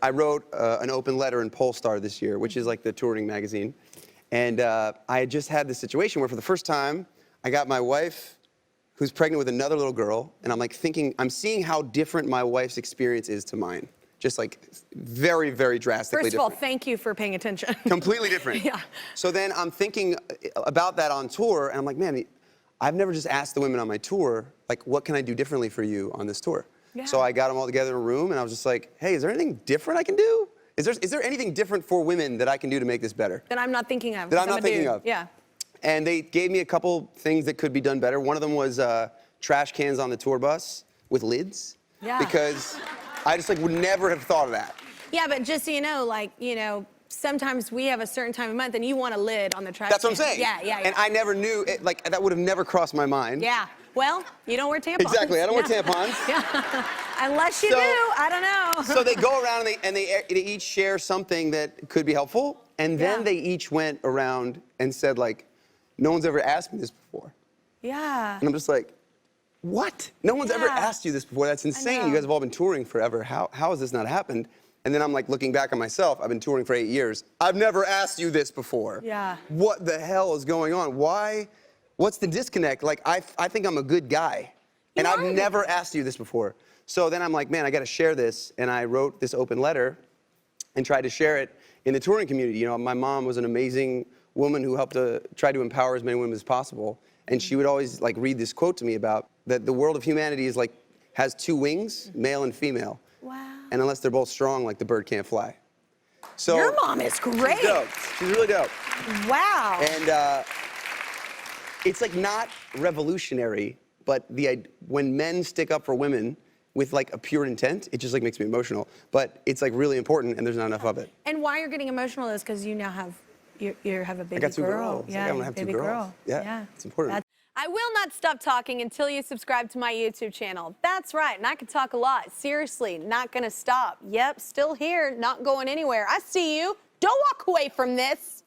I wrote an open letter in Polestar this year, which is like the touring magazine. And I had just had this situation where for the first time, I got my wife who's pregnant with another little girl, and I'm like thinking, I'm seeing how different my wife's experience is to mine. Just like very, very drastically different. First of all, thank you for paying attention. Completely different. Yeah. So then I'm thinking about that on tour, and I'm like, man, I've never just asked the women on my tour, like, what can I do differently for you on this tour? Yeah. So I got them all together in a room, and I was just like, hey, is there anything different I can do? Is there anything different for women that I can do to make this better? That I'm not thinking of. That I'm not thinking of. Yeah. And they gave me a couple things that could be done better. One of them was trash cans on the tour bus with lids. Yeah. Because I just like would never have thought of that. Yeah, but just so you know, like, you know, sometimes we have a certain time of month and you want a lid on the trash That's what I'm can. saying. Yeah. And I never knew, like, that would have never crossed my mind. Yeah. Well, you don't wear tampons. Exactly, I don't wear tampons. Yeah. Unless you do, I don't know. So they go around and they each share something that could be helpful, and then they each went around and said, like, no one's ever asked me this before. Yeah. And I'm just like, what? No one's ever asked you this before. That's insane. You guys have all been touring forever. How has this not happened? And then I'm like looking back on myself. I've been touring for 8 years. I've never asked you this before. Yeah. What the hell is going on? Why? What's the disconnect? Like, I think I'm a good guy. And I've never asked you this before. So then I'm like, man, I got to share this. And I wrote this open letter and tried to share it in the touring community. You know, my mom was an amazing woman who helped to try to empower as many women as possible. And she would always like read this quote to me about that the world of humanity is like, has two wings, male and female. Wow. And unless they're both strong, like the bird can't fly. So your mom is great. She's dope. She's really dope. Wow. And it's like not revolutionary, but when men stick up for women with like a pure intent, it just like makes me emotional. But it's like really important, and there's not enough of it. And why you're getting emotional is because you now have you have a baby girl. I got two girls. Yeah, I'm gonna have two girls. Girl. Yeah, it's important. I will not stop talking until you subscribe to my YouTube channel. That's right, and I can talk a lot. Seriously, not gonna stop. Yep, still here, not going anywhere. I see you. Don't walk away from this.